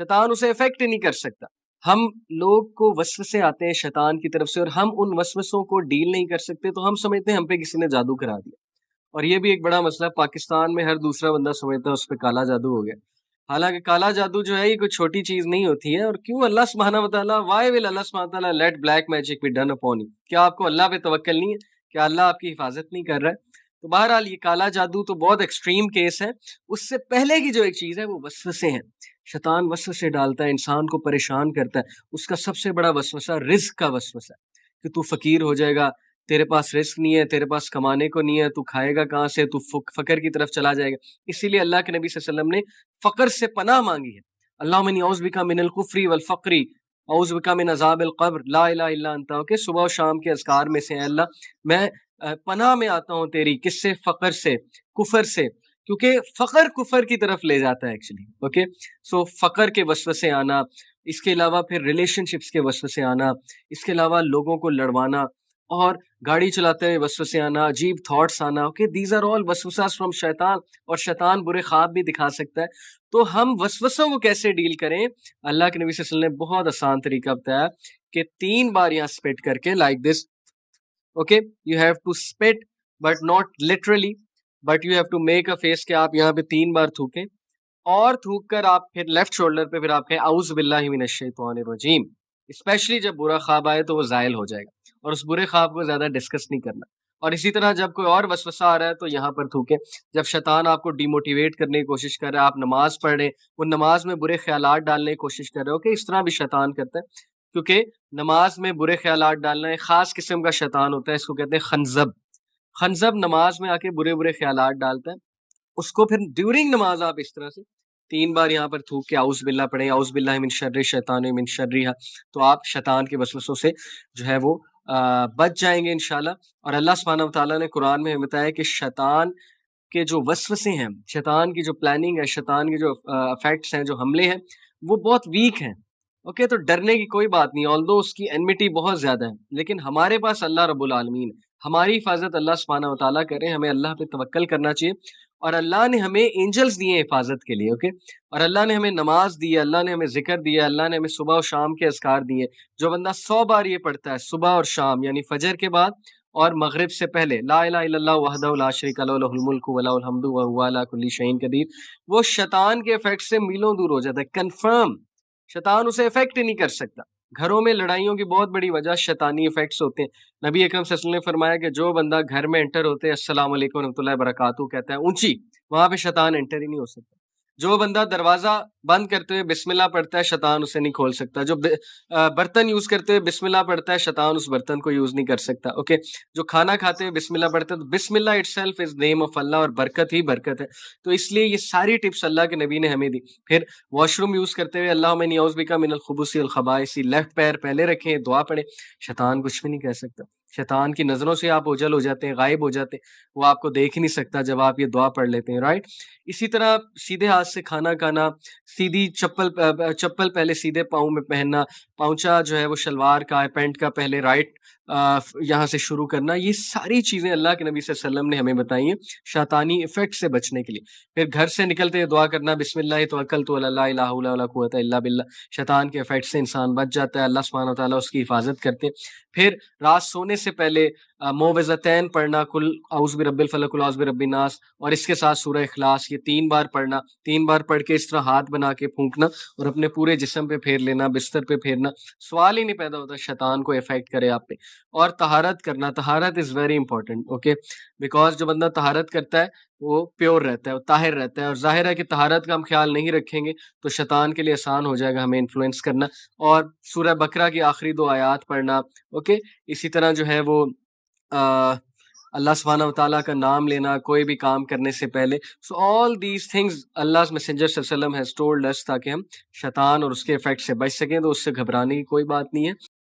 شیطان اسے افیکٹ ہی نہیں کر سکتا. ہم لوگ کو وسوسے آتے ہیں شیطان کی طرف سے، اور ہم ان وسوسوں کو ڈیل نہیں کر سکتے، تو ہم سمجھتے ہیں ہم پہ کسی نے جادو کرا دیا. اور یہ بھی ایک بڑا مسئلہ، پاکستان میں ہر دوسرا بندہ سمجھتا ہے اس پہ کالا جادو ہو گیا. حالانکہ کالا جادو جو ہے یہ کوئی چھوٹی چیز نہیں ہوتی ہے. اور کیوں اللہ سبحانہ وتعالیٰ وائی ول اللہ سبحانہ وتعالیٰ let black magic be done upon you? کیا آپ کو اللہ پہ توکل نہیں ہے؟ کیا اللہ آپ کی حفاظت نہیں کر رہا ہے؟ تو بہرحال یہ کالا جادو تو بہت ایکسٹریم کیس ہے. اس سے پہلے کی جو ایک چیز ہے وہ وسوسے ہیں. شیطان وسوسے ڈالتا ہے، انسان کو پریشان کرتا ہے. اس کا سب سے بڑا وسوسہ رزق کا وسوسہ ہے کہ تو فقیر ہو جائے گا، تیرے پاس رزق نہیں ہے، تیرے پاس کمانے کو نہیں ہے، تو کھائے گا کہاں سے، تو فقر کی طرف چلا جائے گا. اسی لیے اللہ کے نبی صلی اللہ علیہ وسلم نے فقر سے پناہ مانگی ہے. اللہم انی اعوذ بک من الکفر والفقر، اعوذ بک من عذاب القبر، لا الہ الا انت. کہ صبح و شام کے اذکار میں سے اللہ میں پناہ میں آتا ہوں تیری، کس سے؟ فقر سے، کفر سے. کیونکہ فقر کفر کی طرف لے جاتا ہے ایکچولی. اوکے، سو فقر کے وسوسے آنا، اس کے علاوہ پھر ریلیشن شپس کے وسوسے آنا، اس کے علاوہ لوگوں کو لڑوانا، اور گاڑی چلاتے ہوئے وسوسے آنا، عجیب تھاٹس آنا. اوکے، دیز آر آل وسوساس فرام شیطان. اور شیطان برے خواب بھی دکھا سکتا ہے. تو ہم وسوسوں کو کیسے ڈیل کریں؟ اللہ کے نبی صلی اللہ علیہ وسلم نے بہت آسان طریقہ بتایا کہ 3 بار یہاں اسپٹ کر کے like this. Okay, you have to spit but not literally, but you have to make a face کہ آپ یہاں پہ 3 بار تھوکیں، اور تھوک کر آپ پھر لیفٹ شولڈر پہ پھر آپ کہیں اعوذ باللہ من الشیطان الرجیم. اسپیشلی جب برا خواب آئے تو وہ زائل ہو جائے گا، اور اس برے خواب کو زیادہ ڈسکس نہیں کرنا. اور اسی طرح جب کوئی اور وسوسہ آ رہا ہے تو یہاں پر تھوکیں. جب شیطان آپ کو ڈی موٹیویٹ کرنے کی کوشش کر رہا ہے، آپ نماز پڑھ رہے ہیں، وہ نماز میں برے خیالات ڈالنے کی کوشش کر رہے ہو، کہ اس طرح بھی شیطان کرتا ہے. کیونکہ نماز میں برے خیالات ڈالنا ایک خاص قسم کا شیطان ہوتا ہے، اس کو کہتے ہیں خنزب. خنزب نماز میں آ کے برے برے خیالات ڈالتا ہے. اس کو پھر ڈیورنگ نماز آپ اس طرح سے 3 بار یہاں پر تھوک کے اعوذ باللہ پڑھیں، اعوذ باللہ من شر الشیطان من شرہا. تو آپ شیطان کے وسوسوں سے جو ہے وہ بچ جائیں گے انشاءاللہ. اور اللہ سبحانہ وتعالیٰ نے قرآن میں بتایا کہ شیطان کے جو وسوسے ہیں، شیطان کی جو پلاننگ ہے، شیطان کے جو افیکٹس ہیں، جو حملے ہیں، وہ بہت ویک ہیں. اوکے، تو ڈرنے کی کوئی بات نہیں، آلدو اس کی انمیٹی بہت زیادہ ہے، لیکن ہمارے پاس اللہ رب العالمین، ہماری حفاظت اللہ سبحانہ وتعالیٰ کریں. ہمیں اللہ پہ توکل کرنا چاہیے. اور اللہ نے ہمیں اینجلز دیے ہیں حفاظت کے لیے. اوکے، اور اللہ نے ہمیں نماز دی ہے، اللہ نے ہمیں ذکر دیا ہے، اللہ نے ہمیں صبح و شام کے اذکار دیے. جو بندہ 100 بار یہ پڑھتا ہے صبح اور شام، یعنی فجر کے بعد اور مغرب سے پہلے، لا الہ الا اللہ وحدہ لا شریک لہ لہ الملک ولہ الحمد وہو علی کل شیء قدیر، وہ شیطان کے افیکٹ سے میلوں دور ہو جاتا ہے. کنفرم شیطان اسے افیکٹ ہی نہیں کر سکتا. گھروں میں لڑائیوں کی بہت بڑی وجہ شیطانی افیکٹس ہوتے ہیں. نبی اکرم صلی اللہ علیہ وسلم نے فرمایا کہ جو بندہ گھر میں انٹر ہوتے السلام علیکم ورحمۃ اللہ وبرکاتہ کہتا ہے اونچی، وہاں پہ شیطان انٹر ہی نہیں ہو سکتا. جو بندہ دروازہ بند کرتے ہوئے بسم اللہ پڑھتا ہے، شیطان اسے نہیں کھول سکتا. جو برتن یوز کرتے ہوئے بسم اللہ پڑھتا ہے، شیطان اس برتن کو یوز نہیں کر سکتا. اوکے، جو کھانا کھاتے ہوئے بسم اللہ پڑھتا ہے، تو بسم اللہ itself is name of اللہ، اور برکت ہی برکت ہے. تو اس لیے یہ ساری ٹپس اللہ کے نبی نے ہمیں دی. پھر واش روم یوز کرتے ہوئے اللہم انی اعوذ بک من الخبث والخبائث، لیفٹ پیر پہلے رکھیں، دعا پڑھیں. شیطان کچھ بھی نہیں کہہ سکتا. شیطان کی نظروں سے آپ اوجھل ہو جاتے ہیں، غائب ہو جاتے ہیں، وہ آپ کو دیکھ ہی نہیں سکتا جب آپ یہ دعا پڑھ لیتے ہیں. رائٹ. اسی طرح سیدھے ہاتھ سے کھانا کھانا، سیدھی چپل پہلے سیدھے پاؤں میں پہننا، پاؤنچا جو ہے وہ شلوار کا ہے، پینٹ کا پہلے رائٹ یہاں سے شروع کرنا. یہ ساری چیزیں اللہ کے نبی صلی اللہ علیہ وسلم نے ہمیں بتائی ہیں شیطانی افیکٹ سے بچنے کے لیے. پھر گھر سے نکلتے دعا کرنا، بسم اللہ توکلت علی اللہ لا حول ولا قوۃ الا باللہ. شیطان کے افیکٹ سے انسان بچ جاتا ہے، اللہ سبحانہ وتعالیٰ اس کی حفاظت کرتے ہیں. پھر رات سونے سے پہلے معوذتین پڑھنا، کل اعوذ برب الفلق، کل اعوذ برب الناس، اور اس کے ساتھ سورہ اخلاص، یہ 3 بار پڑھنا. 3 بار پڑھ کے اس طرح ہاتھ بنا کے پھونکنا اور اپنے پورے جسم پہ پھیر لینا، بستر پہ پھیرنا. سوال ہی نہیں پیدا ہوتا شیطان کو افیکٹ کرے آپ پہ. اور طہارت کرنا، طہارت is very important. Okay, because جو بندہ طہارت کرتا ہے وہ پیور رہتا ہے، وہ طاہر رہتا ہے. اور ظاہر ہے کہ طہارت کا ہم خیال نہیں رکھیں گے تو شیطان کے لیے آسان ہو جائے گا ہمیں انفلوئنس کرنا. اور سورہ بقرہ کی آخری 2 آیات پڑھنا. اوکے، اسی طرح جو ہے وہ اللہ سبحانہ وتعالیٰ کا نام لینا کوئی بھی کام کرنے سے پہلے. سو آل دیز تھنگز اللہ میسنجر صلی اللہ علیہ وسلم ہیز ٹولڈ اس، تاکہ ہم شیطان اور اس کے افیکٹ سے بچ سکیں. تو اس سے گھبرانے کی کوئی بات نہیں ہے.